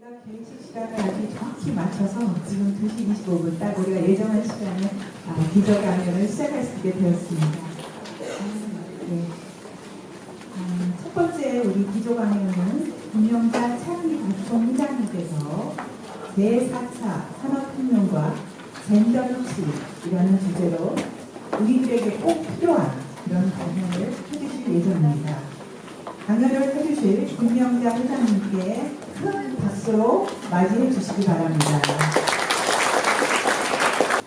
저희가 개회식 시간을 아주 정확히 맞춰서 지금 2시 25분 딱 우리가 예정한 시간에 기저 강연을 시작할 수 있게 되었습니다. 네. 첫 번째 우리 기저 강연은 김영자 차기 부총장님께서 제4차 산업혁명과 젠더 혁신이라는 주제로 우리들에게 꼭 필요한 그런 강연을 해주실 예정입니다. 강연을 해주실 김영자 회장님께 큰 박수로 맞이해 주시기 바랍니다.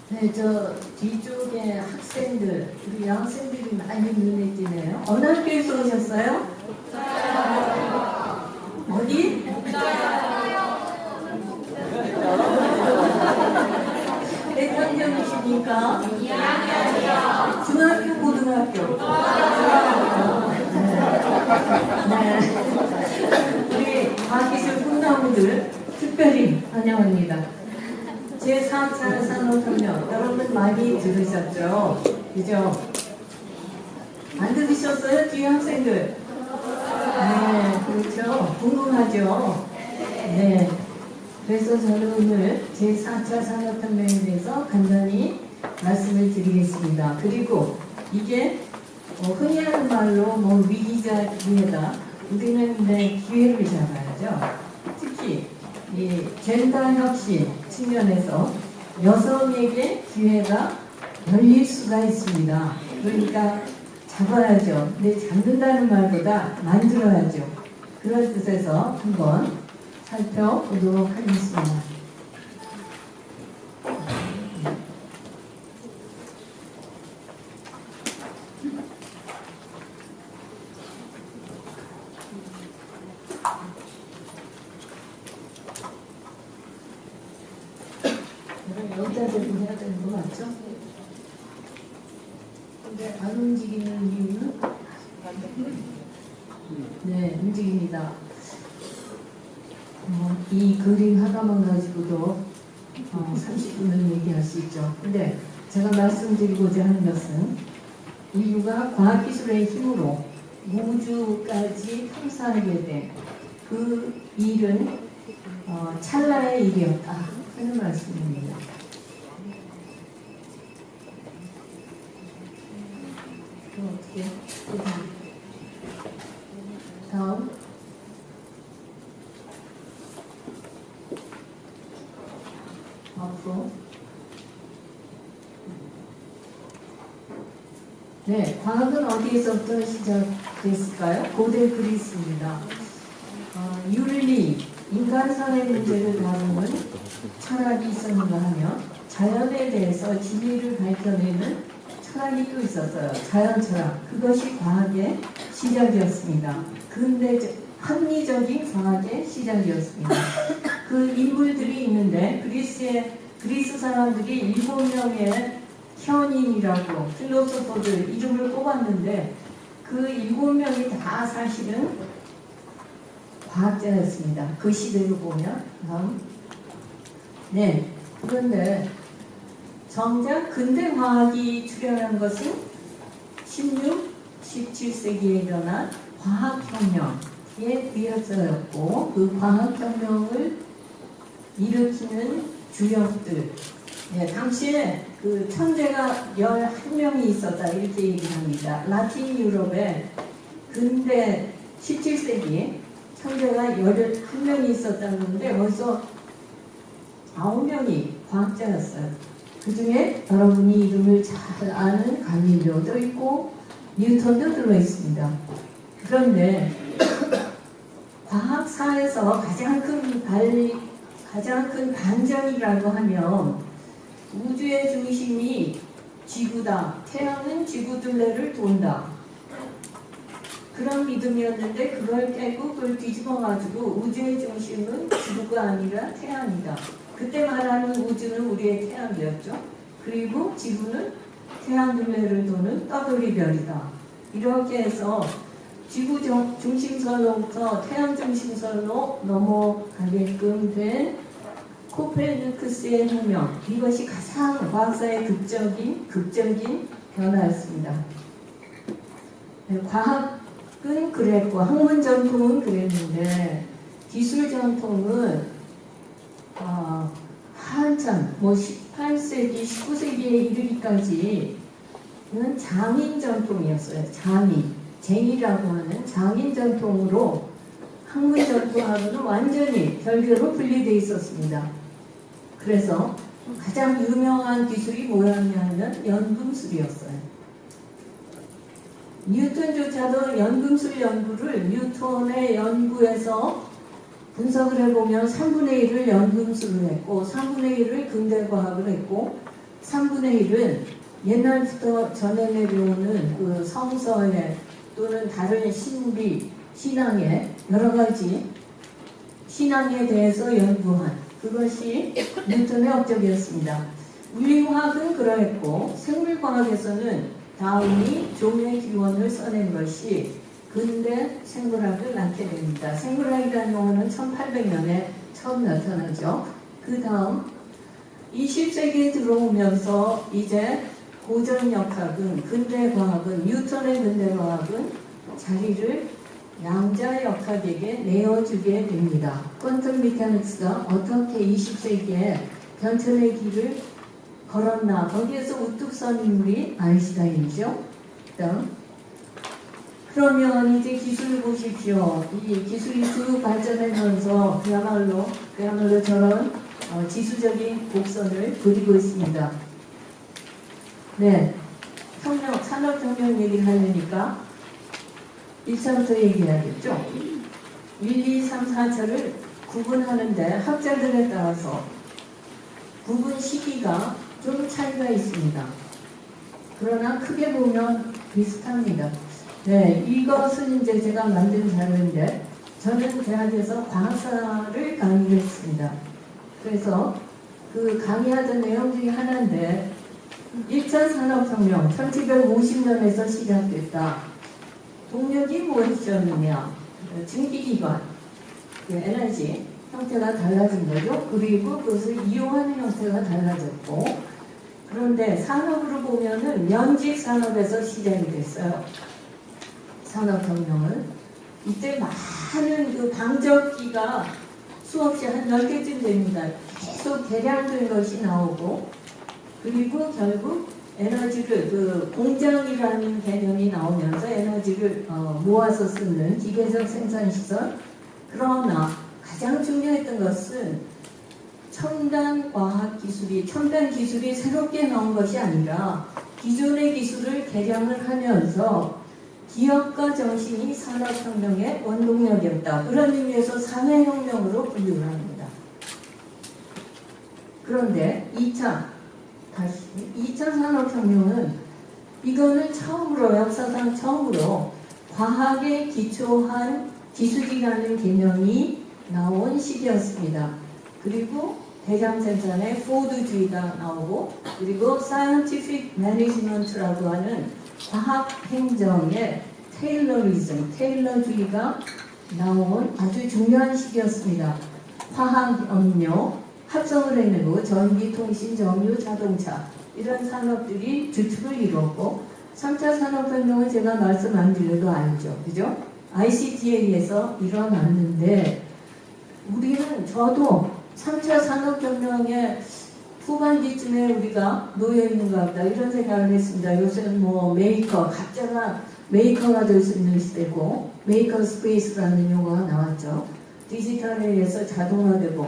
네, 저 뒤쪽에 학생들, 우리 여학생들이 많이 눈에 띄네요. 어느 학교에서 오셨어요? 어디? 몇 학년이십니까? 2학년이요. 중학교, 고등학교? 네. 우리 과기술 꿈나무들 특별히 환영합니다. 제4차 산업혁명 여러분 많이 들으셨죠? 그죠? 안 들으셨어요? 뒤에 학생들? 네, 그렇죠. 궁금하죠? 네. 그래서 저는 오늘 제4차 산업혁명에 대해서 간단히 말씀을 드리겠습니다. 그리고 이게 흔히 하는 말로 위기자 기회다. 우리는 기회를 잡아야죠. 특히 이 젠더 혁신 측면에서 여성에게 기회가 열릴 수가 있습니다. 그러니까 잡아야죠. 근데 잡는다는 말보다 만들어야죠. 그런 뜻에서 한번 살펴보도록 하겠습니다. 여기다 대고 해야 되는 거 맞죠? 근데 안 움직이는 이유는? 네, 움직입니다. 이 그림 하나만 가지고도 30분을 얘기할 수 있죠. 근데 제가 말씀드리고자 하는 것은 인류가 과학기술의 힘으로 우주까지 탐사하게 된 그 일은 찰나의 일이었다 하는 말씀입니다. 어떻게 다음 앞으로 네, 과학은 어디에서부터 시작됐을까요? 고대 그리스입니다. 윤리, 인간사회 문제를 다루는 철학이 있었는가 하면 자연에 대해서 진리를 밝혀내는 철학이 또 있었어요. 자연 철학. 그것이 과학의 시작이었습니다. 근대 합리적인 과학의 시작이었습니다. 그 인물들이 있는데 그리스 사람들이 7명의 현인이라고 필로소퍼들 이름을 뽑았는데 그 7명이 다 사실은 과학자였습니다. 그 시대로 보면. 네. 그런데 정작 근대 과학이 출현한 것은 16, 17세기에 일어난 과학혁명에 의해서였고 그 과학혁명을 일으키는 주역들 네, 당시에 그 천재가 11명이 있었다 이렇게 얘기합니다. 라틴 유럽에 근대 17세기 천재가 11명이 있었다는데 벌써 9명이 과학자였어요. 그 중에 여러분이 이름을 잘 아는 갈릴레오도 있고 뉴턴도 들어있습니다. 그런데 과학사에서 가장 큰 반전이라고 하면 우주의 중심이 지구다. 태양은 지구 둘레를 돈다. 그런 믿음이었는데 그걸 깨고 그걸 뒤집어가지고 우주의 중심은 지구가 아니라 태양이다. 그때 말하는 우주는 우리의 태양이었죠. 그리고 지구는 태양 둘레를 도는 떠돌이 별이다. 이렇게 해서 지구 중심선로부터 태양 중심선로 넘어가게끔 된 코페르니쿠스의 혁명. 이것이 가장 과학사의 극적인 변화였습니다. 과학은 그랬고 학문 전통은 그랬는데 기술 전통은 한참 뭐 18세기, 19세기에 이르기까지는 장인 전통이었어요. 쟁이라고 하는 장인 전통으로 학문 전통하고는 완전히 별개로 분리되어 있었습니다. 그래서 가장 유명한 기술이 뭐였냐면 연금술이었어요. 뉴턴조차도 연금술 연구를 뉴턴의 연구에서 분석을 해보면 3분의 1을 연금술을 했고 3분의 1을 근대과학을 했고 3분의 1은 옛날부터 전해 내려오는 그 성서에 또는 다른 신비, 신앙의 여러 가지 신앙에 대해서 연구한 그것이 뉴턴의 업적이었습니다. 물리과학은 그러했고 생물과학에서는 다윈이 종의 기원을 써낸 것이 근대 생물학을 낳게 됩니다. 생물학이라는 용어는 1800년에 처음 나타나죠. 그 다음 20세기에 들어오면서 이제 고전역학은 근대과학은 뉴턴의 근대과학은 자리를 양자역학에게 내어주게 됩니다. 퀀텀 메카닉스가 어떻게 20세기에 변천의 길을 걸었나 거기에서 우뚝 선 인물이 아인슈타인이죠. 그러면 이제 기술을 보십시오. 이 기술이 쭉 발전하면서 그야말로 저런 지수적인 곡선을 그리고 있습니다. 네, 산업혁명 얘기를 하려니까 1차부터 얘기해야겠죠. 1, 2, 3, 4차를 구분하는데 학자들에 따라서 구분 시기가 좀 차이가 있습니다. 그러나 크게 보면 비슷합니다. 네, 이것은 이제 제가 만든 자료인데 저는 대학에서 과학사를 강의를 했습니다. 그래서 그 강의하던 내용 중에 하나인데 1차 산업혁명 1750년에서 시작됐다. 동력이 무엇이었느냐? 증기기관, 에너지 형태가 달라진 거죠. 그리고 그것을 이용하는 형태가 달라졌고 그런데 산업으로 보면은 면직 산업에서 시작이 됐어요. 산업혁명은 이때 많은 그 방적기가 수없이 한 10개쯤 됩니다. 계속 개량된 것이 나오고 그리고 결국 에너지를 그 공장이라는 개념이 나오면서 에너지를 모아서 쓰는 기계적 생산시설. 그러나 가장 중요했던 것은 첨단 기술이 새롭게 나온 것이 아니라 기존의 기술을 개량을 하면서 기업가 정신이 산업혁명의 원동력이었다. 그런 의미에서 사회혁명으로 분류를 합니다. 그런데 2차 산업혁명은 이거는 역사상 처음으로 과학에 기초한 기술이라는 개념이 나온 시기였습니다. 그리고 대량 생산의 포드주의가 나오고 그리고 scientific management라고 하는 과학 행정의 테일러주의가 나온 아주 중요한 시기였습니다. 화학, 염료, 합성을 해내고 전기, 통신, 정유, 자동차 이런 산업들이 주축을 이뤘고 3차 산업혁명은 제가 말씀 안 드려도 알죠. 그죠? ICT에 의해서 일어났는데 저도 3차 산업혁명의 후반기쯤에 우리가 놓여있는가 보다 이런 생각을 했습니다. 요새는 뭐 각자가 메이커가 될 수 있는 시대고 메이커 스페이스라는 용어가 나왔죠. 디지털에 의해서 자동화되고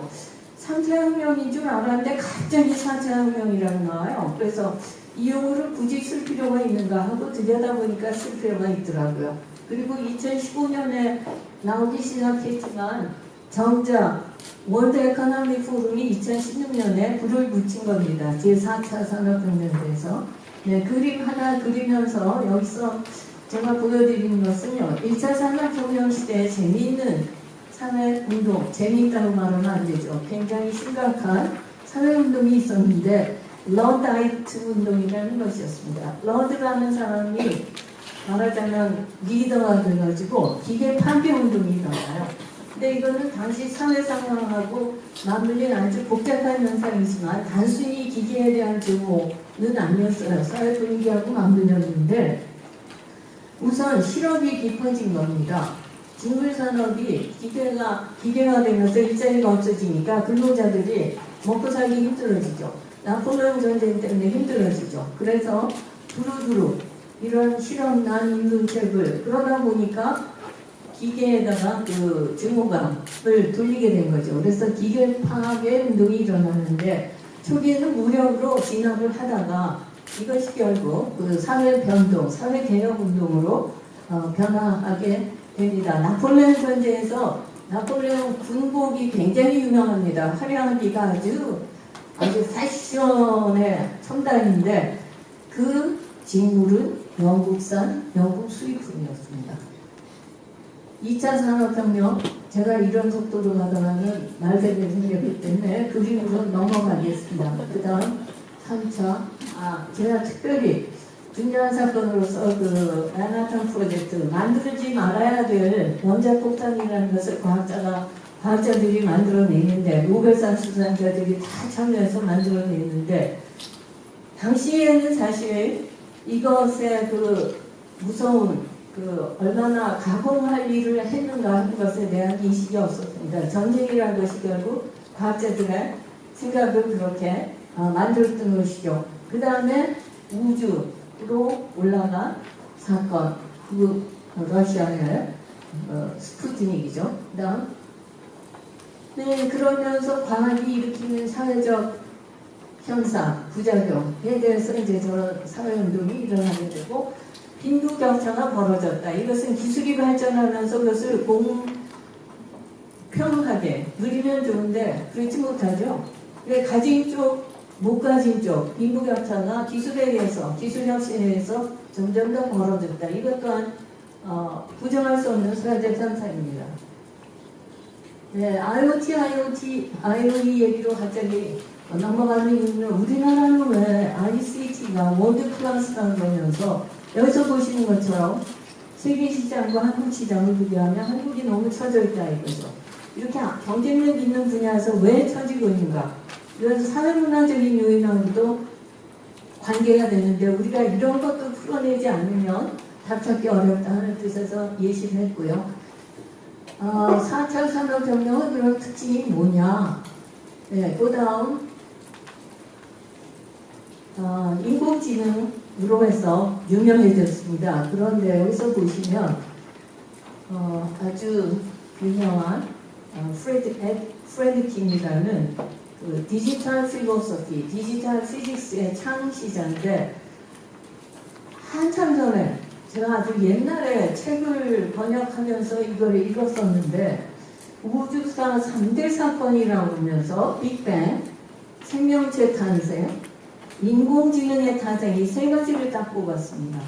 3차 혁명인 줄 알았는데 갑자기 4차 혁명이라고 나와요. 그래서 이 용어를 굳이 쓸 필요가 있는가 하고 들여다보니까 쓸 필요가 있더라고요. 그리고 2015년에 나오기 시작했지만 정작 월드 에코노믹 포럼이 2016년에 불을 붙인 겁니다. 제4차 산업혁명에 대해서. 네, 그림 하나 그리면서 여기서 제가 보여드리는 것은요. 1차 산업혁명 시대에 재미있는 사회운동, 재미있다고 말하면 안 되죠. 굉장히 심각한 사회운동이 있었는데 러다이트 운동이라는 것이었습니다. 러드라는 사람이 말하자면 리더가 돼가지고 기계 파괴 운동이 일어나요. 근데 이거는 당시 사회 상황하고 맞물린 아주 복잡한 현상이지만 단순히 기계에 대한 증오는 아니었어요. 사회 분위기하고 맞물렸는데 우선 실업이 깊어진 겁니다. 직물 산업이 기계가 되면서 일자리가 없어지니까 근로자들이 먹고 살기 힘들어지죠. 나폴레옹 전쟁 때문에 힘들어지죠. 그래서 두루두루 이런 실험 난임금책을 그러다 보니까 기계에다가 그 증오감을 돌리게 된 거죠. 그래서 기계 파괴 운동이 일어나는데 초기에는 무력으로 진압을 하다가 이것이 결국 그 사회 변동, 사회 개혁 운동으로 변화하게 됩니다. 나폴레옹 전쟁에서 나폴레옹 군복이 굉장히 유명합니다. 화려하기가 아주 패션의 첨단인데 그 직물은 영국산 영국 수입품이었습니다. 2차 산업혁명, 제가 이런 속도로 가다가는 말대로 생겼기 때문에 그림으로 넘어가겠습니다. 그 다음 3차, 제가 특별히 중요한 사건으로서 그 맨하탄 프로젝트, 만들지 말아야 될 원자폭탄이라는 것을 과학자들이 만들어내는데, 노벨상 수상자들이 다 참여해서 만들어내는데, 당시에는 사실 이것의 그 무서운 얼마나 가공할 일을 했는가 하는 것에 대한 인식이 없었습니다. 전쟁이라는 것이 결국 과학자들의 생각을 그렇게 만들었던 것이죠. 그 다음에 우주로 올라간 사건, 그 러시아의 스푸트닉이죠. 그 다음, 네, 그러면서 과학이 일으키는 사회적 현상, 부작용에 대해서 이제 저런 사회운동이 일어나게 되고, 빈부격차가 벌어졌다. 이것은 기술이 발전하면서 그것을 공평하게 누리면 좋은데 그렇지 못하죠. 가진 쪽, 못 가진 쪽 빈부격차가 기술에 의해서, 기술 혁신에 의해서 점점 더 벌어졌다. 이것 또한 부정할 수 없는 사회적 현상입니다. 네, IoT 얘기로 갑자기 넘어가는 이유는 우리나라는 왜 ICT가 월드 클래스라는 거면서 여기서 보시는 것처럼 세계 시장과 한국 시장을 비교하면 한국이 너무 처져 있다 이거죠. 이렇게 경쟁력 있는 분야에서 왜 처지고 있는가? 이런 사회문화적인 요인하고도 관계가 되는데 우리가 이런 것도 풀어내지 않으면 답찾기 어렵다 하는 뜻에서 예시를 했고요. 4차 산업혁명은 그런 특징이 뭐냐? 네, 그 다음 인공지능으로 해서 유명해졌습니다. 그런데 여기서 보시면 아주 유명한 프레드킨이라는 그 디지털 필로소피, 디지털 피직스의 창시자인데 한참 전에 제가 아주 옛날에 책을 번역하면서 이걸 읽었었는데 우주사 3대 사건이라고 하면서 빅뱅, 생명체 탄생, 인공지능의 탄생 이 세 가지를 딱 뽑았습니다.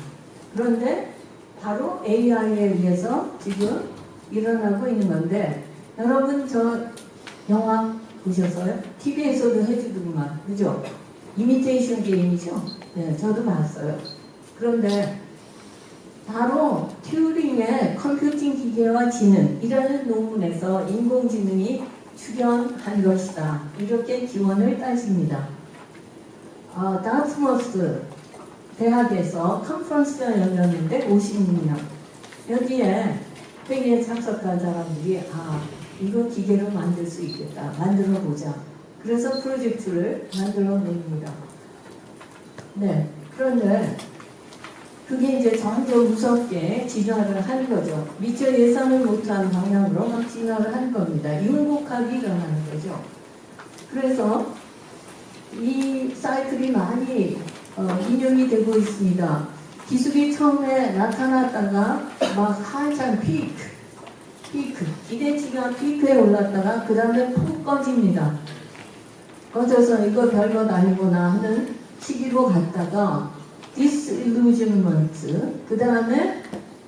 그런데 바로 AI에 의해서 지금 일어나고 있는 건데 여러분 저 영화 보셨어요? TV에서도 해주더구만 그죠? 이미테이션 게임이죠? 네, 저도 봤어요. 그런데 바로 튜링의 컴퓨팅 기계와 지능이라는 논문에서 인공지능이 출현한 것이다. 이렇게 기원을 따집니다. 다트머스 대학에서 컨퍼런스가 열렸는데 56명 여기에 회의에 참석한 사람들이 이거 기계로 만들 수 있겠다. 만들어 보자. 그래서 프로젝트를 만들어 냅니다. 네, 그런데 그게 이제 점점 무섭게 진화를 하는 거죠. 미처 예상을 못한 방향으로 막 진화를 하는 겁니다. 융복합이 일어나는 거죠. 그래서 이 사이클이 많이 인용이 되고 있습니다. 기술이 처음에 나타났다가 막 한참 피크, 기대치가 피크에 올랐다가 그 다음에 푹 꺼집니다. 꺼져서 이거 별것 아니구나 하는 시기로 갔다가 disillusionment, 그 다음에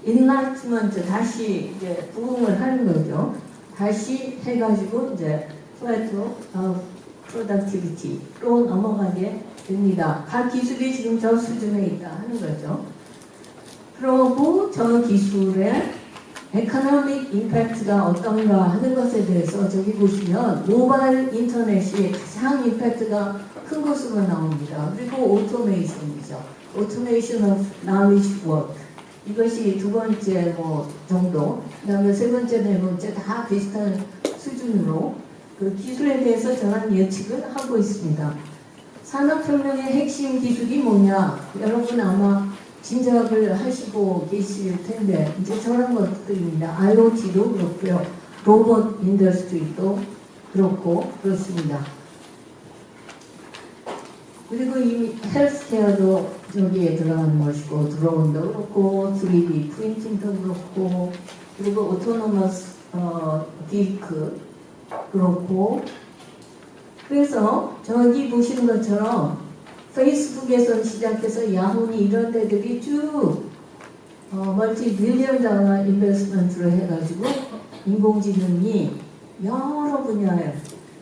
enlightenment, 다시 이제 부흥을 하는 거죠. 다시 해가지고 이제 plateau of productivity로 넘어가게 됩니다. 각 기술이 지금 저 수준에 있다 하는 거죠. 그러고 저 기술의 economic impact가 어떤가 하는 것에 대해서 저기 보시면 모바일 인터넷이 가장 임팩트가 큰 것으로 나옵니다. 그리고 오토메이션이죠. Automation of knowledge work. 이것이 두 번째 뭐 정도, 그 다음에 세 번째, 네 번째 다 비슷한 수준으로 그 기술에 대해서 저는 예측을 하고 있습니다. 산업혁명의 핵심 기술이 뭐냐? 여러분 아마 짐작을 하시고 계실 텐데, 이제 저런 것들입니다. IoT도 그렇고요. 로봇 인더스트리도 그렇고, 그렇습니다. 그리고 이 헬스케어도 여기에 들어가는 것이고, 드론도 그렇고, 3D 프린팅도 그렇고, 그리고 오토노머스 비크 그렇고, 그래서 저기 보시는 것처럼 페이스북에서 시작해서 야후니 이런 데들이 쭉 멀티 빌리언 달러 인베스트먼트를 해가지고 인공지능이 여러 분야에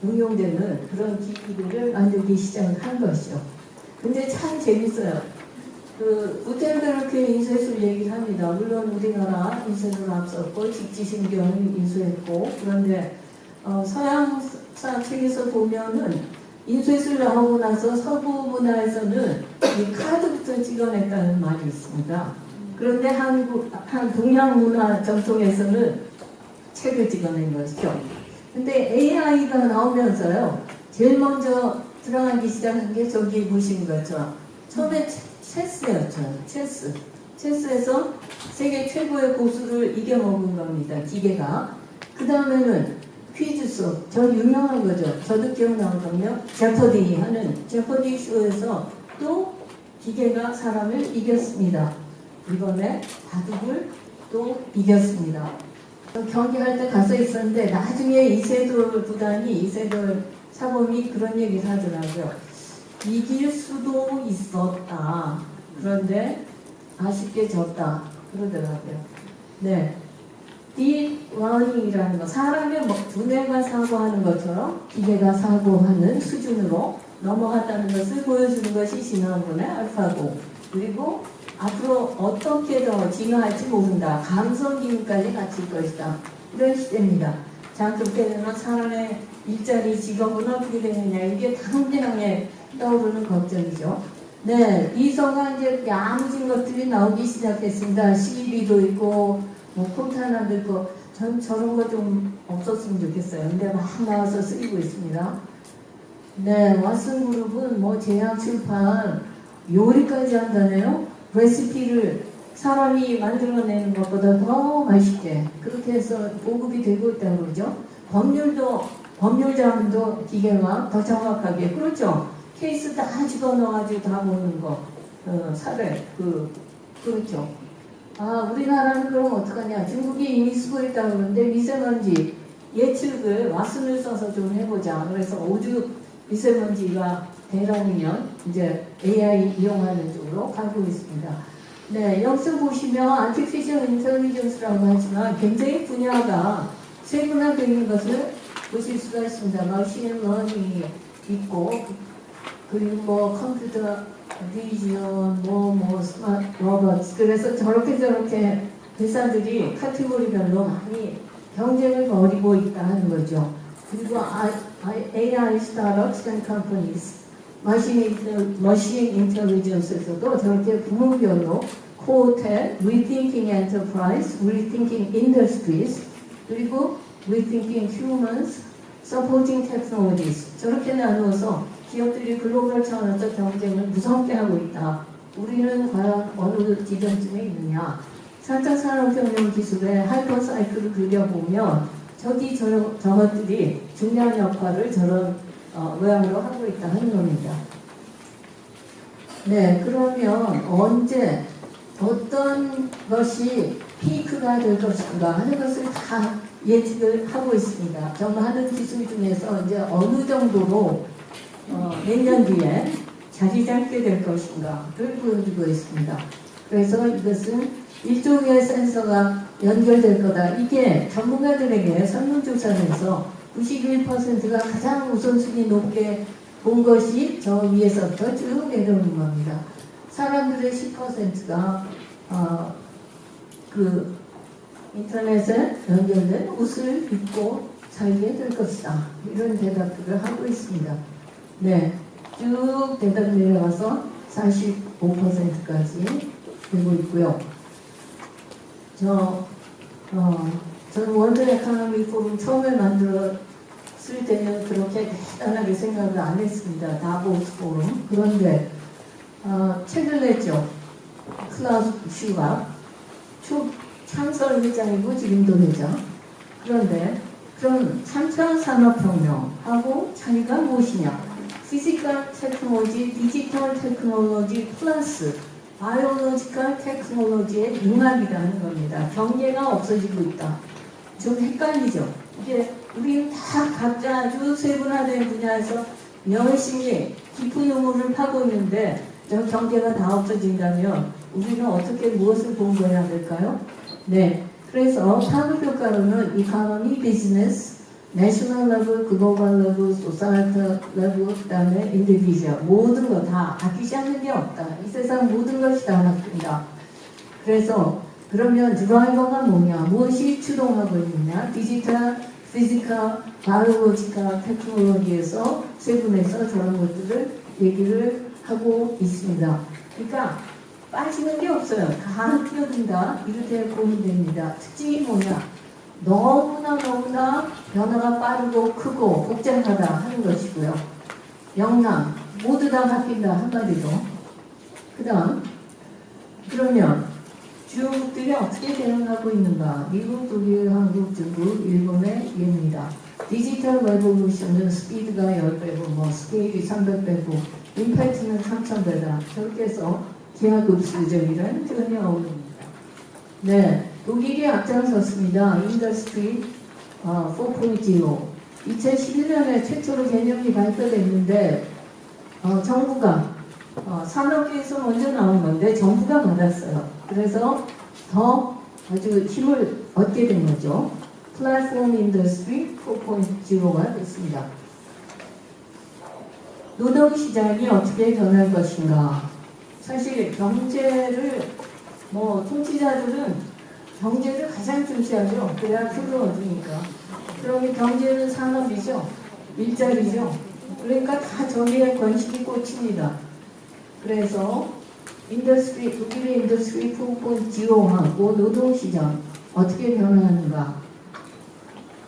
응용되는 그런 기기들을 만들기 시작한 것이죠. 근데 참 재밌어요. 그 구텐베르크 인쇄술 얘기를 합니다. 물론 우리나라 인쇄술 앞섰고 직지신경을 인수했고, 그런데 서양사 책에서 보면은 인쇄술을 하고 나서 서구 문화에서는 이 카드부터 찍어냈다는 말이 있습니다. 그런데 한 동양 문화 전통에서는 책을 찍어낸 것이죠. 근데 AI가 나오면서요, 제일 먼저 들어가기 시작한 게 저기 보신 것처럼 처음에 체스였죠. 체스에서 세계 최고의 고수를 이겨먹은 겁니다. 기계가. 그 다음에는 퀴즈 속, 저 유명한 거죠. 저도 기억나거든요. 제퍼디 하는 제퍼디 쇼에서 또 기계가 사람을 이겼습니다. 이번에 바둑을 또 이겼습니다. 경기할 때 가서 있었는데 나중에 이세돌 구단이, 이세돌 사범이 그런 얘기를 하더라고요. 이길 수도 있었다. 그런데 아쉽게 졌다. 그러더라고요. 네. 딥러닝이라는 거, 사람의 두뇌가 사고하는 것처럼 기계가 사고하는 수준으로 넘어갔다는 것을 보여주는 것이 지난번에 알파고, 그리고 앞으로 어떻게 더 진화할지 모른다. 감성 기능까지 갖출 것이다. 이런 시대입니다. 자, 그렇게 되면 사람의 일자리, 직업은 어떻게 되느냐, 이게 당장에 떠오르는 걱정이죠. 네, 이서가 이제 야무진 것들이 나오기 시작했습니다. CB도 있고 뭐 폰타나도 있고, 전 저런 거 좀 없었으면 좋겠어요. 근데 막 나와서 쓰이고 있습니다. 네, 왓슨 그룹은 뭐 제약 출판 요리까지 한다네요. 레시피를 사람이 만들어내는 것보다 더 맛있게 그렇게 해서 보급이 되고 있다고 그러죠. 법률 자문도 기계가 더 정확하게, 그렇죠. 케이스 다 집어넣어가지고 다 보는 거, 사례, 그렇죠. 아, 우리나라는 그럼 어떡하냐. 중국이 이미 쓰고 있다고 그러는데 미세먼지 예측을 왓슨을 써서 좀 해보자. 그래서 오죽 미세먼지가 대량이면 이제 AI 이용하는 쪽으로 가고 있습니다. 네, 여기서 보시면 Artificial Intelligence라고 하지만 굉장히 분야가 세분화되어 있는 것을 보실 수가 있습니다. Machine Learning이 있고, 그리고 뭐 컴퓨터 비전, 스마트 로봇, 그래서 저렇게 회사들이 카테고리별로 많이 경쟁을 벌이고 있다 하는 거죠. 그리고 AI 스타트업스 and companies, 머신 인텔리전스에서도 저렇게 부문별로 코어텔, Rethinking Enterprise, Rethinking Industries, 그리고 Rethinking Humans, Supporting Technologies, 저렇게 나누어서 기업들이 글로벌 차원에서 경쟁을 무섭게 하고 있다. 우리는 과연 어느 지점쯤에 있느냐. 4차 산업혁명 기술의 하이퍼사이클을 그려보면 저것들이 중요한 역할을 저런 모양으로 하고 있다 하는 겁니다. 네, 그러면 언제 어떤 것이 피크가 될 것인가 하는 것을 다 예측을 하고 있습니다. 정말 하는 기술 중에서 이제 어느 정도로 몇 년 뒤에 자리 잡게 될 것인가를 보여주고 있습니다. 그래서 이것은 일종의 센서가 연결될 거다. 이게 전문가들에게 설문조사에서 91%가 가장 우선순위 높게 본 것이 저 위에서부터 쭉 내려오는 겁니다. 사람들의 10%가 그 인터넷에 연결된 옷을 입고 살게 될 것이다. 이런 대답들을 하고 있습니다. 네, 쭉 대답 내려가서 45%까지 되고 있고요. 저는 월드 에코노미 포럼 처음에 만들었을 때는 그렇게 대단하게 생각을 안 했습니다. 다보스 포럼. 그런데 책을 냈죠. 클라우스 슈가 창설 회장이고 지금도 회장. 그런데 그럼 3차 산업혁명하고 차이가 무엇이냐? 피지컬 테크놀로지, 디지털 테크놀로지 플러스 바이오로지컬 테크놀로지의 융합이라는 겁니다. 경계가 없어지고 있다. 좀 헷갈리죠? 이게 우리는 다 각자 아주 세분화된 분야에서 열심히 깊은 우물을 파고 있는데 저 경계가 다 없어진다면 우리는 어떻게 무엇을 공부해야 될까요? 네, 그래서 산업효과로는 이코노미, 비즈니스, 내셔널 레벨, 글로벌 레벨, 소사이어털 레벨, 그 다음에 인디비주얼 모든 거 다 아끼지 않는 게 없다. 이 세상 모든 것이 다 바뀐다. 그래서 그러면 드라이버가 뭐냐? 무엇이 추동하고 있느냐? 디지털, 피지컬, 바이오로지컬 테크놀로지에서 세분해서 저런 것들을 얘기를 하고 있습니다. 그러니까 빠지는 게 없어요. 다 끼어든다. 이렇게 보면 됩니다. 특징이 뭐냐? 너무나 변화가 빠르고 크고 복잡하다 하는 것이고요. 영남 모두 다 바뀐다 한마디로. 그러면 주요국들이 어떻게 대응하고 있는가? 미국, 독일, 한국, 중국, 일본의 예입니다. 디지털 레볼루션은 스피드가 10배고 뭐 스케일이 300배고 임팩트는 3000배다. 저렇게 해서 기하급수적이라는 표현이 어울립니다. 네, 독일이 앞장섰습니다. 인더스트리 4.0 2011년에 최초로 개념이 발표됐는데 정부가 산업계에서 먼저 나온 건데 정부가 받았어요. 그래서 더 아주 힘을 얻게 된 거죠. 플랫폼 인더스트리 4.0가 됐습니다. 노동시장이 어떻게 변할 것인가? 사실 경제를 통치자들은 경제를 가장 중시하죠. 그래야 표를 얻으니까. 그러면 경제는 산업이죠. 일자리죠. 그러니까 다 저기에 관심이 꽂힙니다. 그래서 독일의 인더스트리 4.0하고 노동시장 어떻게 변화하는가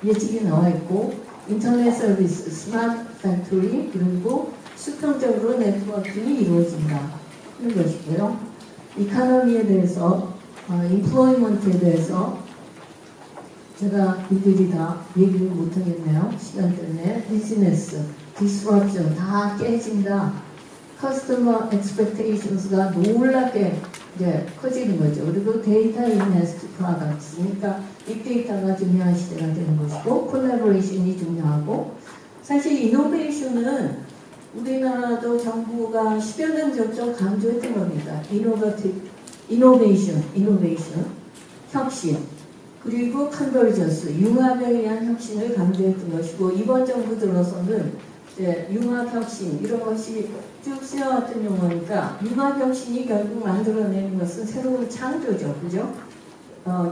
예측이 나와 있고 인터넷 서비스, 스마트 팩토리 그리고 수평적으로 네트워킹이 이루어진다 하는 것이고요. 이코노미에 대해서 인플로이먼트에 대해서 제가 이들이 다 얘기를 못하겠네요. 시간 때문에 비즈니스, 디스럽션 다 깨진다. 커스터머 엑스펙테이션스가 놀랍게 이제 커지는 거죠. 그리고 데이터 인베스트 프로덕트 그러니까 빅데이터가 중요한 시대가 되는 것이고 콜라보레이션이 중요하고 사실 이노베이션은 우리나라도 정부가 10여 년 전부터 강조했던 겁니다. 이노베이션, 혁신, 그리고 컨버전스, 융합에 의한 혁신을 강조했던 것이고 이번 정부 들어서는 이제 융합혁신 이런 것이 쭉 쓰여왔던 용어니까 융합혁신이 결국 만들어내는 것은 새로운 창조죠. 그죠?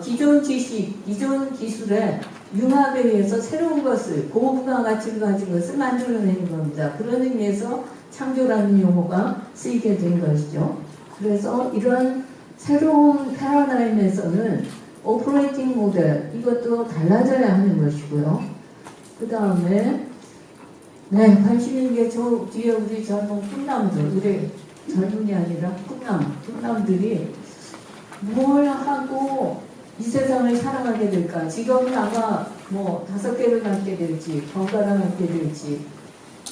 기존 지식, 기존 기술의 융합에 의해서 새로운 것을 고부가가치를 가진 것을 만들어내는 겁니다. 그런 의미에서 창조라는 용어가 쓰이게 된 것이죠. 그래서 이런 새로운 패러다임에서는 오퍼레이팅 모델 이것도 달라져야 하는 것이고요. 그 다음에 관심 있는 게 저 뒤에 우리 젊은 꿈남들, 우리 젊은이 아니라 꿈남들이 뭘 하고 이 세상을 살아가게 될까? 지금은 아마 5개를 갖게 될지, 번갈아 갖게 될지,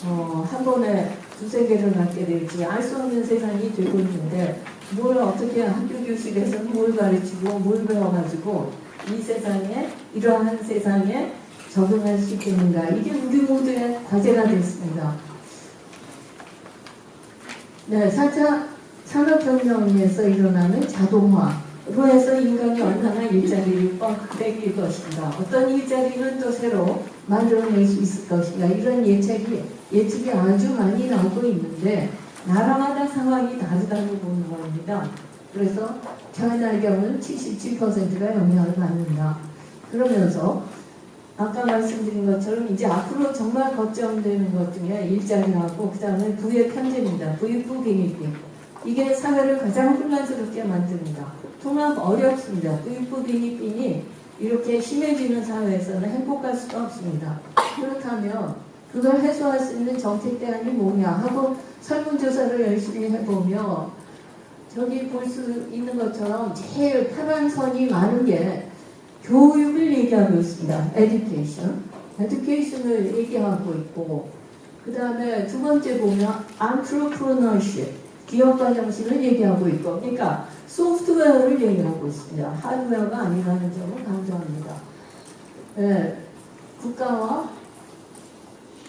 한 번에 2-3개를 갖게 될지 알 수 없는 세상이 되고 있는데 뭘 어떻게 학교 교실에서 뭘 가르치고 뭘 배워가지고 이 세상에 이러한 세상에 적응할 수 있겠는가 이게 우리 모두의 과제가 됐습니다. 네, 4차 산업혁명에서 일어나는 자동화로 해서 인간이 얼마나 일자리를 뺏길 것인가 어떤 일자리는 또 새로 만들어낼 수 있을 것인가 이런 예측이 아주 많이 나오고 있는데 나라마다 상황이 다르다고 보는 겁니다. 그래서 차이나의 경우는 77%가 영향을 받는다. 그러면서 아까 말씀드린 것처럼 이제 앞으로 정말 걱정되는 것 중에 일자리하고 그 다음에 부의 편제입니다. 부익부 빈익빈. 이게 사회를 가장 혼란스럽게 만듭니다. 통합 어렵습니다. 삐뿌 비니삐니 이렇게 심해지는 사회에서는 행복할 수가 없습니다. 그렇다면 그걸 해소할 수 있는 정책 대안이 뭐냐 하고 설문조사를 열심히 해보며 저기 볼 수 있는 것처럼 제일 파란 선이 많은 게 교육을 얘기하고 있습니다. education을 얘기하고 있고 그 다음에 두 번째 보면 entrepreneurship, 기업가 정신을 얘기하고 있고 그러니까 소프트웨어를 얘기하고 있습니다. 하드웨어가 아니라는 점을 강조합니다. 네, 국가와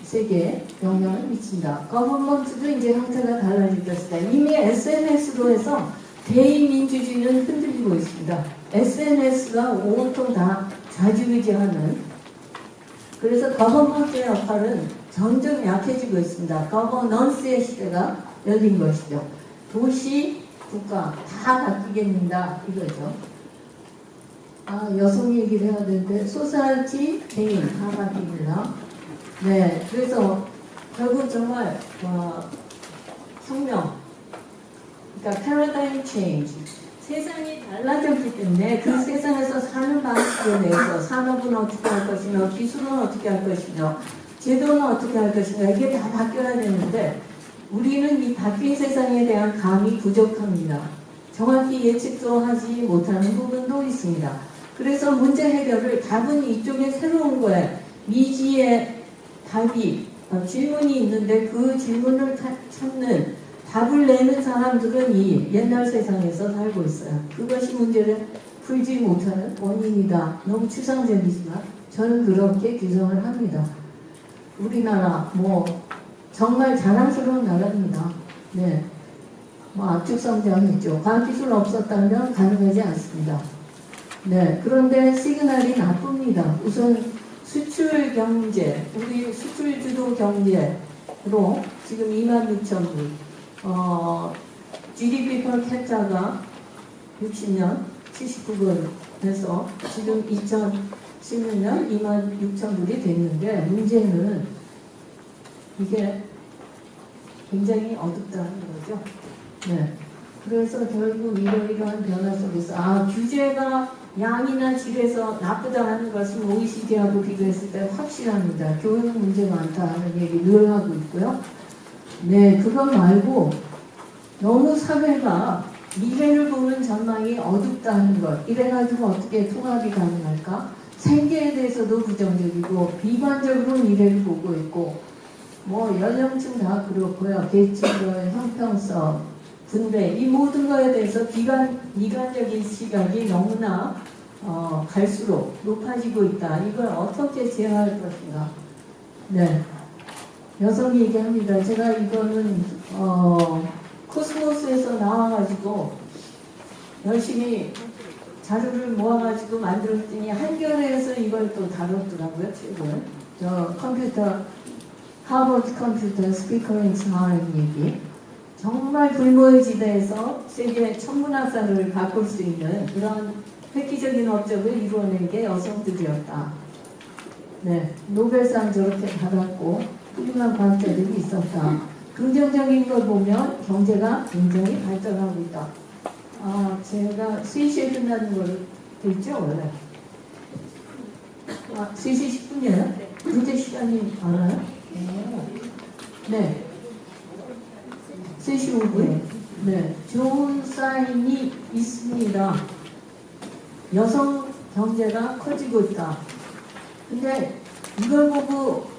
세계에 영향을 미친다. 거버먼트도 이제 형태가 달라질 것이다. 이미 SNS로 해서 대의민주주의는 흔들리고 있습니다. SNS가 온통 다 자주유지하는 그래서 거버먼트의 역할은 점점 약해지고 있습니다. 거버넌스의 시대가 열린 것이죠. 도시, 국가 다 바뀌겠는다 이거죠. 여성 얘기를 해야 되는데 소사이티, 개인 다 바뀝니다. 네, 그래서 결국 정말 혁명, 그러니까 패러다임 체인지, 세상이 달라졌기 때문에 그 세상에서 사는 방식에 대해서 산업은 어떻게 할 것이며 기술은 어떻게 할 것이며 제도는 어떻게 할 것이며 이게 다 바뀌어야 되는데 우리는 이 바뀐 세상에 대한 감이 부족합니다. 정확히 예측도 하지 못하는 부분도 있습니다. 그래서 문제 해결을 답은 이쪽에 새로운 거에 미지의 답이 질문이 있는데 그 질문을 찾는 답을 내는 사람들은 이 옛날 세상에서 살고 있어요. 그것이 문제를 풀지 못하는 원인이다. 너무 추상적이지만 저는 그렇게 규정을 합니다. 우리나라 정말 자랑스러운 나라입니다. 네, 압축 성장했죠. 과학기술 없었다면 가능하지 않습니다. 네, 그런데 시그널이 나쁩니다. 우선 수출 경제, 우리 수출 주도 경제로 지금 26,000불, GDP per capita가 60년 79불에서 지금 2016년 26,000불이 됐는데 문제는 이게 굉장히 어둡다는 거죠. 네. 그래서 결국 이러이러한 변화 속에서 규제가 양이나 질에서 나쁘다 하는 것은 OECD하고 비교했을 때 확실합니다. 교육 문제 많다 하는 얘기 늘 하고 있고요. 네, 그것 말고 너무 사회가 미래를 보는 전망이 어둡다는 것 이래가지고 어떻게 통합이 가능할까? 생계에 대해서도 부정적이고 비관적으로 미래를 보고 있고 연령층 다 그렇고요. 계층별 형평성 분배 이 모든 거에 대해서 비관적인 시각이 너무나 갈수록 높아지고 있다. 이걸 어떻게 제어할 것인가? 네, 여성 얘기합니다. 제가 이거는 코스모스에서 나와가지고 열심히 자료를 모아가지고 만들었더니 한겨레에서 이걸 또 다뤘더라고요. 책을. 저 컴퓨터 하버드 컴퓨터 스피커링스 하는 얘기. 정말 불모의 지대에서 세계 천문학사를 바꿀 수 있는 그런 획기적인 업적을 이루어낸 게 여성들이었다. 네, 노벨상 저렇게 받았고 훌륭한 과학자들이 있었다. 긍정적인 걸 보면 경제가 굉장히 발전하고 있다. 제가 3시에 끝나는 걸로 됐죠, 원래? 3시 10분이에요? 이제 시간이 많아요? 네. 3시 5분. 네. 좋은 사인이 있습니다. 여성 경제가 커지고 있다. 근데 이걸 보고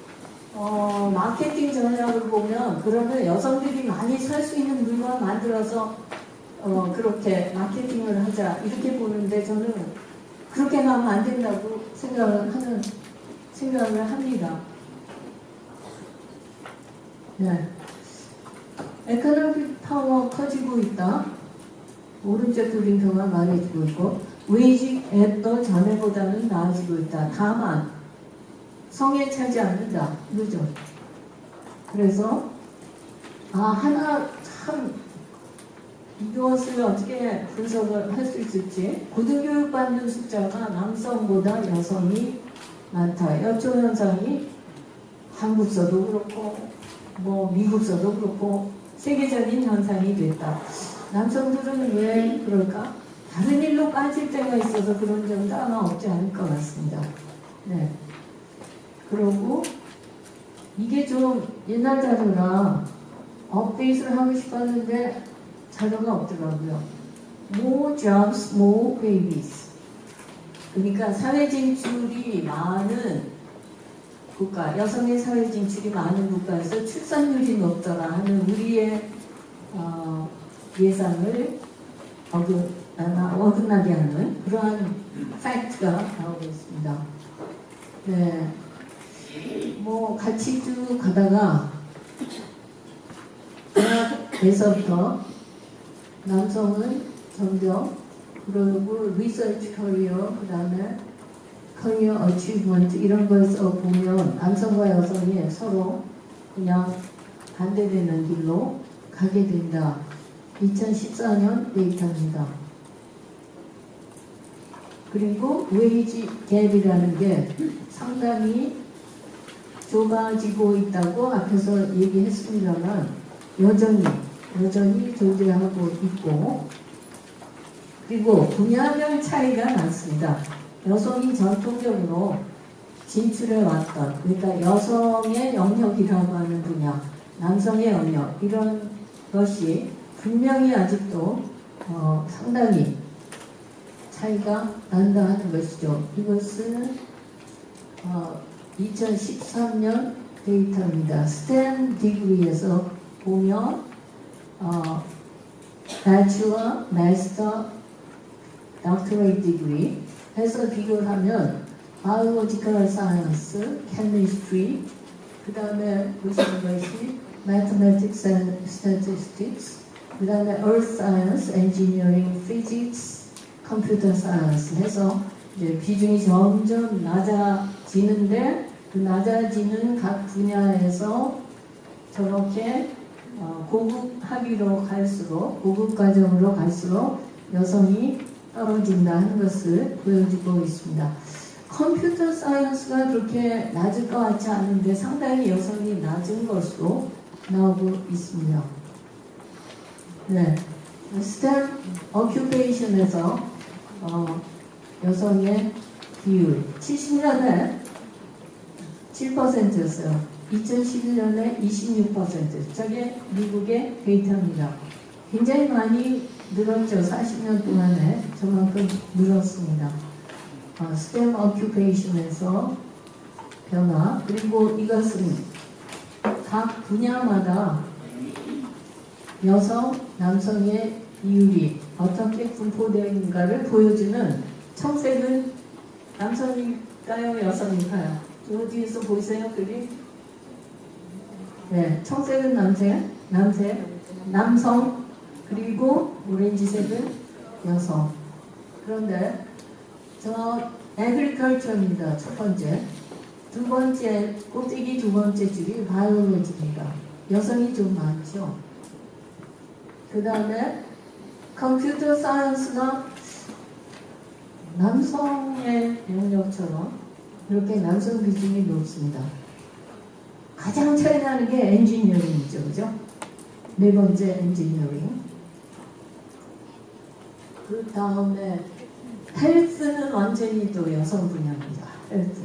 마케팅 전략을 보면 그러면 여성들이 많이 살 수 있는 물건 만들어서 그렇게 마케팅을 하자 이렇게 보는데 저는 그렇게 하면 안 된다고 생각을 합니다. 네. 에코노믹 파워 커지고 있다. 오른쪽 그림표가 말해주고 있고 웨이지 앱도 전에보다는 나아지고 있다. 다만 성에 차지 않는다. 그죠? 그래서 하나 참 이것을 어떻게 분석을 할 수 있을지 고등교육 받는 숫자가 남성보다 여성이 많다. 여초 현상이 한국서도 그렇고 미국서도 그렇고 세계적인 현상이 됐다. 남성들은 왜 그럴까? 다른 일로 빠질 때가 있어서 그런 점도 아마 없지 않을 것 같습니다. 네. 그러고 이게 좀 옛날 자료라 업데이트를 하고 싶었는데 자료가 없더라고요. More jobs, more babies. 그러니까 사회 진출이 많은 국가, 여성의 사회 진출이 많은 국가에서 출산율이 높더라 하는 우리의 예상을 어긋나게 하는 그러한 팩트가 나오고 있습니다. 네, 뭐 같이 쭉 가다가 대학에서부터 남성은 점점 그리고 리서치 커리어 그 다음에 커리어 어치브먼트 이런 거에서 보면 남성과 여성이 서로 그냥 반대되는 길로 가게 된다. 2014년 데이터입니다. 그리고 웨이지 갭이라는 게 상당히 좁아지고 있다고 앞에서 얘기했습니다만 여전히 존재하고 있고 그리고 분야별 차이가 많습니다. 여성이 전통적으로 진출해왔던 그러니까 여성의 영역이라고 하는 분야 남성의 영역 이런 것이 분명히 아직도 상당히 차이가 난다 하는 것이죠. 이것은 2013년 데이터입니다. 스템 디그리에서 보면 Bachelor, Master, Doctorate Degree 해서 비교를 하면 Biological Science, Chemistry 그 다음에 보시는 것이 Mathematics and Statistics 그 다음에 Earth Science, Engineering, Physics, Computer Science 해서 이제 비중이 점점 낮아지는데 그 낮아지는 각 분야에서 저렇게 고급 학위로 갈수록 고급 과정으로 갈수록 여성이 떨어진다 하는 것을 보여주고 있습니다. 컴퓨터 사이언스가 그렇게 낮을 것 같지 않은데 상당히 여성이 낮은 것으로 나오고 있습니다. 네, STEM occupation에서 여성의 비율 70년에 7%였어요. 2011년에 26%. 저게 미국의 데이터입니다. 굉장히 많이 늘었죠. 40년 동안에 저만큼 늘었습니다. STEM occupation에서 변화 그리고 이것은 각 분야마다 여성, 남성의 비율이 어떻게 분포되어 있는가를 보여주는 청색은 남성일까요? 여성일까요? 저 뒤에서 보이세요? 그림? 네, 청색은 남성 그리고 오렌지색은 여성. 그런데 저 agriculture입니다. 첫 번째. 두 번째, 꼭대기 두 번째 줄이 biology입니다. 여성이 좀 많죠. 그 다음에 컴퓨터 사이언스나 남성의 영역처럼 그렇게 남성 비중이 높습니다. 가장 차이나는 게 엔지니어링이죠. 그죠? 네 번째 엔지니어링. 그 다음에 헬스는 완전히 또 여성 분야입니다. 헬스.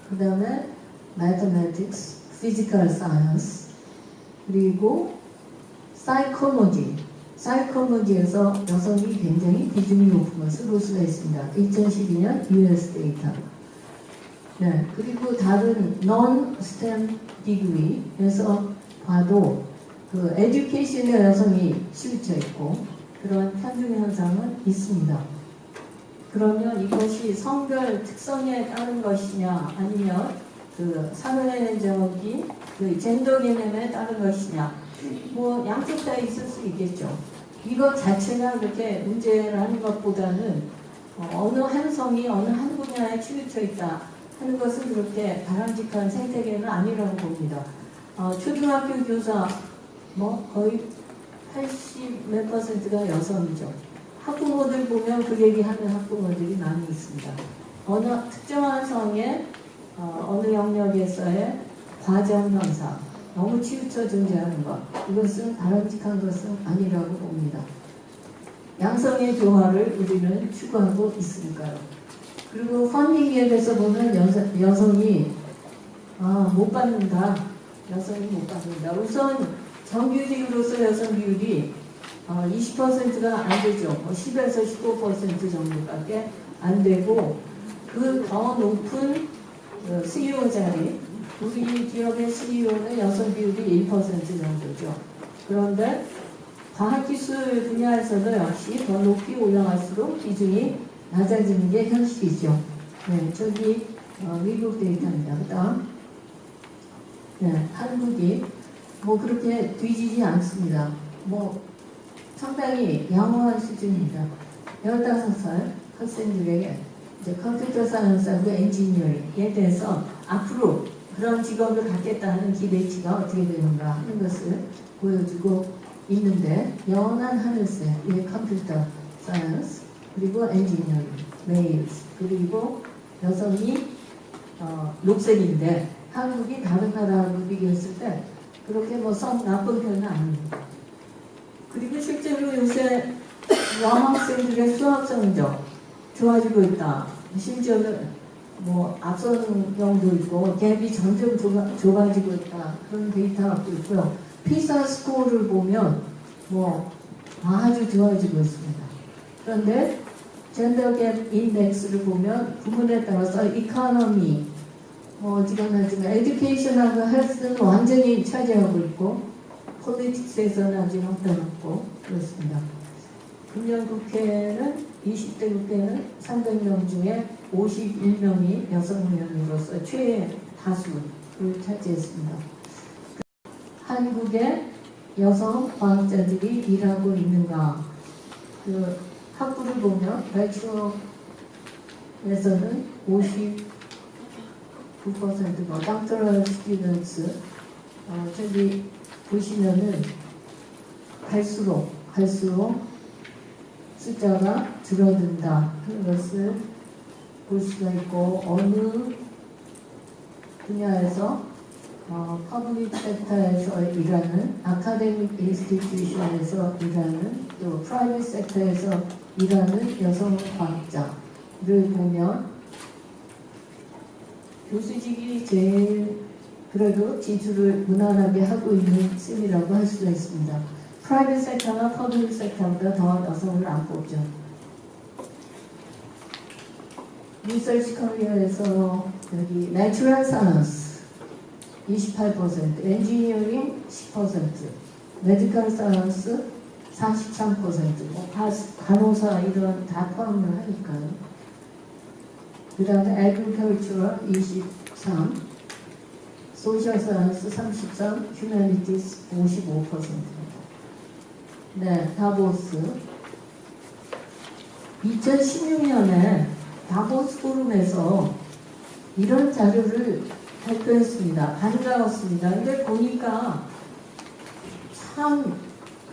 그 다음에 mathematics, physical science, 그리고 사이코로지. 사이코로지에서 여성이 굉장히 비중이 높은 것을 볼 수가 있습니다. 2012년 US 데이터. 네, 그리고 다른 non-STEM degree에서 봐도 그 에듀케이션에 여성이 치우쳐 있고 그런 편중 현상은 있습니다. 그러면 이것이 성별 특성에 따른 것이냐 아니면 그 사회적인 그 젠더 개념에 따른 것이냐 뭐 양쪽 다 있을 수 있겠죠. 이것 자체가 그렇게 문제라는 것보다는 어느 한 성이 어느 한 분야에 치우쳐 있다 하는 것은 그렇게 바람직한 생태계는 아니라고 봅니다. 초등학교 교사 뭐 거의 80 몇 %가 여성이죠. 학부모들 보면 그 얘기하는 학부모들이 많이 있습니다. 어느 특정한 성의 어느 영역에서의 과정 현상 너무 치우쳐 존재하는 것 이것은 바람직한 것은 아니라고 봅니다. 양성의 조화를 우리는 추구하고 있으니까요. 그리고 펀딩에 대해서 보면 여성이 못 받는다. 여성이 못 받는다. 우선 정규직으로서 여성 비율이 20%가 안 되죠. 10에서 15% 정도밖에 안 되고 그 더 높은 CEO 자리, 우리 기업의 CEO는 여성 비율이 1% 정도죠. 그런데 과학기술 분야에서도 역시 더 높이 올라갈수록 비중이 낮아지는 게 현실이죠. 네, 저기 미국 데이터입니다. 그다음 네, 한국이 뭐 그렇게 뒤지지 않습니다. 뭐 상당히 양호한 수준입니다. 15살 학생들에게 이제 컴퓨터 사이언스하고 엔지니어링에 대해서 앞으로 그런 직업을 갖겠다는 기대치가 어떻게 되는가 하는 것을 보여주고 있는데 연한 하늘색, 컴퓨터 사이언스, 그리고 엔지니어링, 메일스, 그리고 여성이 녹색인데 한국이 다른 나라하고 비교했을 때 그렇게 뭐 썩 나쁜 편은 아닙니다. 그리고 실제로 요새 여학생들의 수학 성적 좋아지고 있다. 심지어는 뭐 앞서는 경우도 있고 갭이 점점 좁아지고 있다. 그런 데이터가 있고요. 피사 스코어를 보면 뭐 아주 좋아지고 있습니다. 그런데 젠더 갭 인덱스를 보면 부문에 따라서 이코노미, 뭐 어지간하지만 에듀케이션하고 헬스는 완전히 차지하고 있고 폴리틱스에서는 아주 형편없고 그렇습니다. 금년 국회는 20대 국회는 300명 중에 51명이 여성 의원으로서 최대 다수를 차지했습니다. 한국의 여성 과학자들이 일하고 있는가? 그 학부를 보면 배추에서는 59%가 doctoral students 저기 보시면은 갈수록 숫자가 줄어든다 하는 것을 볼 수가 있고 어느 분야에서 퍼블릭 섹터에서 일하는 아카데믹 인스티튜션에서 일하는 또 프라이빗 섹터에서 일하는 여성 과학자를 보면 교수직이 제일 그래도 지출을 무난하게 하고 있는 셈이라고 할 수가 있습니다. 프라이빗 섹터나 퍼블릭 섹터보다 더 여성을 안 뽑죠. 리서치 커리어에서 여기 내추럴 사이언스 28%, 엔지니어링 10%, 메디컬 사이언스 43%, 뭐 간호사 이런 다 포함을 하니까요. 그 다음에 agricultural 23, 소셜 사이언스 33, 휴머니티스 55%입니다. 네, 다보스 2016년에 다보스 포럼에서 이런 자료를 발표했습니다. 반가웠습니다. 근데 보니까 참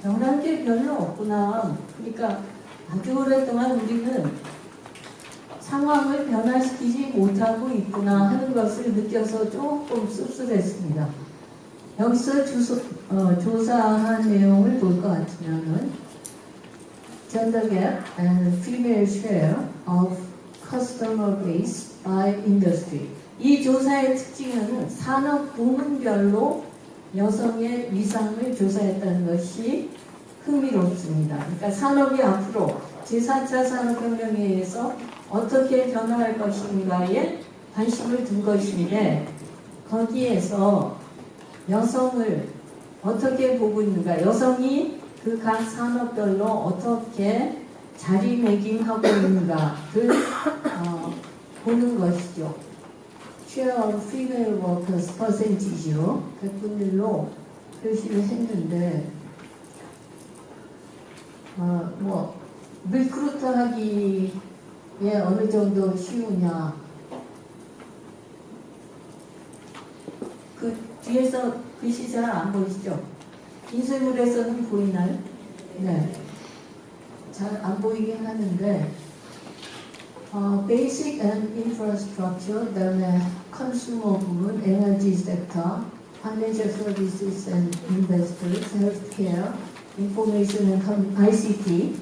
변한 게 별로 없구나. 그러니까 아주 오랫동안 우리는 상황을 변화시키지 못하고 있구나 하는 것을 느껴서 조금 씁쓸했습니다. 여기서 조사한 내용을 볼 것 같으면은 Gender Gap and Female Share of Customer Base by Industry. 이 조사의 특징은 산업 부문별로 여성의 위상을 조사했다는 것이 흥미롭습니다. 그러니까 산업이 앞으로 제4차 산업혁명에 의해서 어떻게 변화할 것인가에 관심을 둔 것인데 거기에서 여성을 어떻게 보고 있는가, 여성이 그 각 산업별로 어떻게 자리매김하고 있는가를 보는 것이죠. Share of female workers percentage로 100분의 1로 표시를 했는데 뭐 리크루터 하기에 어느 정도 쉬우냐, 그 뒤에서 글씨 잘 안 보이시죠? 인쇄물에서는 보이나요? 네, 잘 안 보이긴 하는데 Basic and Infrastructure, 그다음에 Consumer 부문, Energy Sector, Financial Services and Investors, Healthcare, Information and ICT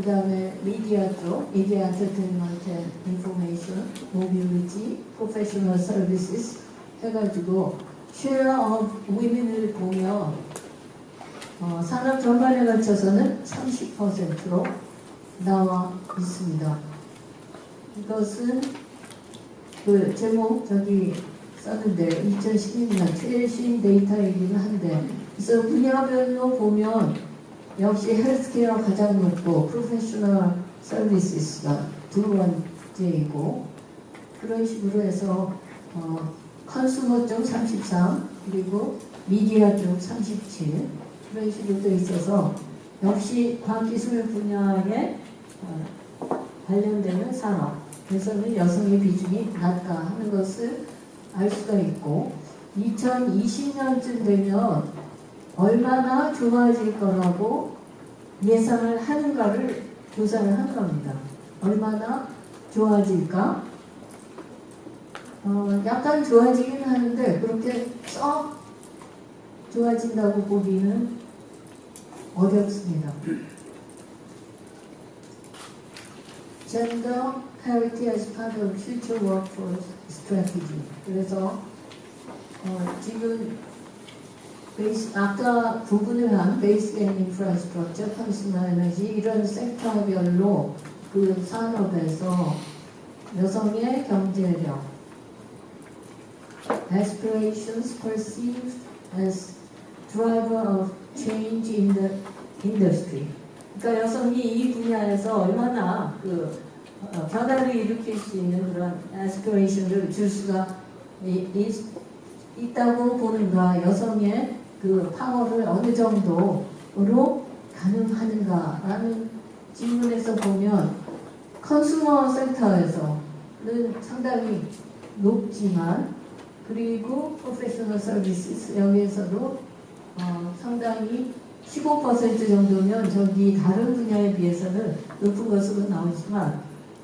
그 다음에 미디어 쪽, 미디어 엔터테인먼트, 인포메이션, 모빌리티, 프로페셔널 서비스 해가지고 share of women을 보면 산업 전반에 걸쳐서는 30%로 나와 있습니다. 이것은 그 제목 저기 썼는데 2012년 최신 데이터이긴 한데 그래서 분야별로 보면 역시 헬스케어 가장 높고 프로페셔널 서비스가 두 번째이고 그런 식으로 해서 컨슈머 쪽 33 그리고 미디어 쪽 37 그런 식으로 돼 있어서 역시 과학기술 분야에 관련되는 산업에서는 여성의 비중이 낮다 하는 것을 알 수가 있고 2020년쯤 되면 얼마나 좋아질 거라고 예상을 하는가를 조사를 한 겁니다. 얼마나 좋아질까? 약간 좋아지긴 하는데 그렇게 썩 좋아진다고 보기는 어렵습니다. Gender parity as part of future workforce strategy. 그래서 지금 아까 구분을 한 베이스 앤 인프라스트럭처, 컨슈머 에너지 이런 섹터별로 그 산업에서 여성의 경제력, aspirations perceived as driver of change in the industry. 그러니까 여성이 이 분야에서 얼마나 변화를 일으킬 수 있는 그런 aspiration을 줄 수가 있다고 보는가, 여성의 그 파워를 어느 정도로 가능하는가라는 질문에서 보면 컨슈머 센터에서는 상당히 높지만 그리고 프로페셔널 서비스 여기에서도 상당히 15% 정도면 저기 다른 분야에 비해서는 높은 것으로 나오지만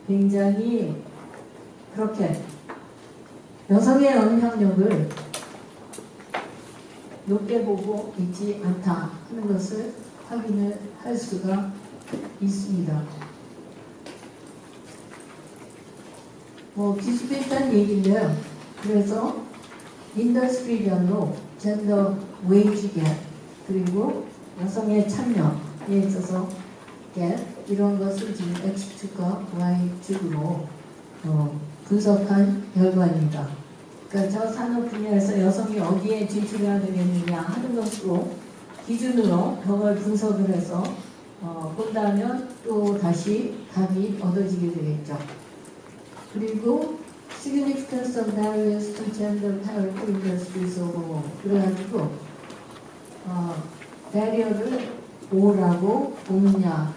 굉장히 그렇게 여성의 영향력을 높게 보고 있지 않다 하는 것을 확인을 할 수가 있습니다. 비슷비슷한 얘기인데요. 그래서 인더스트리별로 젠더 웨이지 갭 그리고 여성의 참여에 있어서 갭 이런 것을 지금 X축과 Y축으로 분석한 결과입니다. 그러니까 저 산업 분야에서 여성이 어디에 진출해야 되겠느냐 하는 것으로 기준으로 그걸 분석을 해서 본다면 또 다시 답이 얻어지게 되겠죠. 그리고 significance of barriers to gender parity industries overall 그래가지고 배리어를 뭐라고 보느냐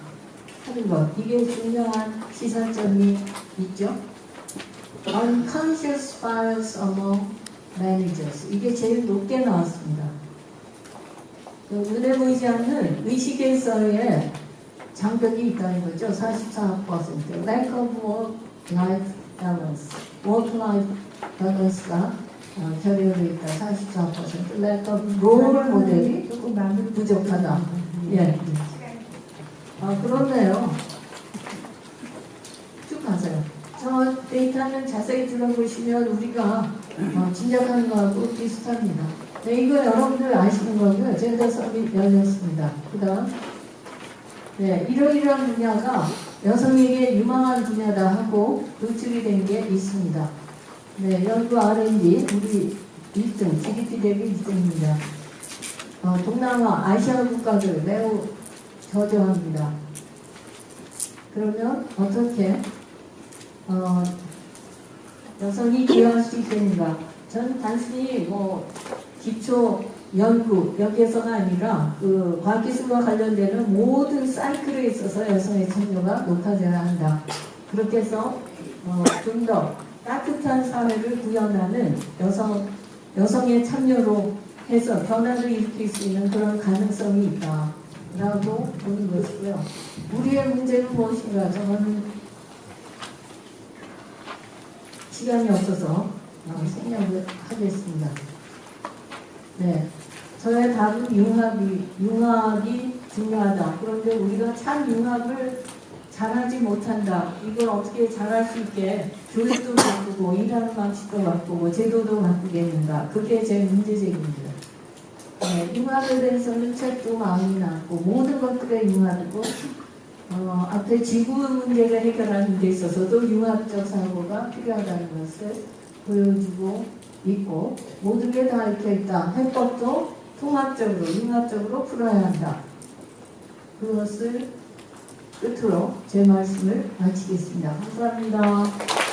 하는 것 이게 중요한 시사점이 있죠. Unconscious bias among managers 이게 제일 높게 나왔습니다. 눈에 보이지 않는 의식에서의 장벽이 있다는 거죠. 44% Lack of work-life balance Work-life balance가 결여되어 있다. 44% Lack of role 모델이 조금 마무리 부족하다. 예. 그렇네요. 쭉 가세요. 저 데이터는 자세히 들어보시면 우리가 짐작하는 거하고 비슷합니다. 네, 이거 여러분들 아시는 거고요. 젠더 서밋 열렸습니다. 그 다음 이러이러한 분야가 여성에게 유망한 분야다 하고 노출이 된 게 있습니다. 네, 연구 R&D 우리 1등, GDP 대비 1등입니다. 동남아, 아시아 국가들 매우 저조합니다. 그러면 어떻게 여성이 기여할 수 있겠는가? 저는 단순히 기초 연구 여기에서가 아니라 그 과학기술과 관련되는 모든 사이클에 있어서 여성의 참여가 높아져야 한다. 그렇게 해서 좀 더 따뜻한 사회를 구현하는 여성의 참여로 해서 변화를 일으킬 수 있는 그런 가능성이 있다라고 보는 것이고요. 우리의 문제는 무엇인가? 저는 시간이 없어서 생략을 하겠습니다. 네, 저의 답은 융합이 중요하다. 그런데 우리가 참 융합을 잘하지 못한다. 이걸 어떻게 잘할 수 있게 교육도 바꾸고 일하는 방식도 바꾸고 제도도 바꾸겠는가. 그게 제 문제제기입니다. 네, 융합에 대해서는 책도 많이 나왔고 모든 것들에 융합이고 앞에 지구 문제를 해결하는 데 있어서도 융합적 사고가 필요하다는 것을 보여주고 있고 모든 게 다 이렇게 있다. 해법도 통합적으로 융합적으로 풀어야 한다. 그것을 끝으로 제 말씀을 마치겠습니다. 감사합니다.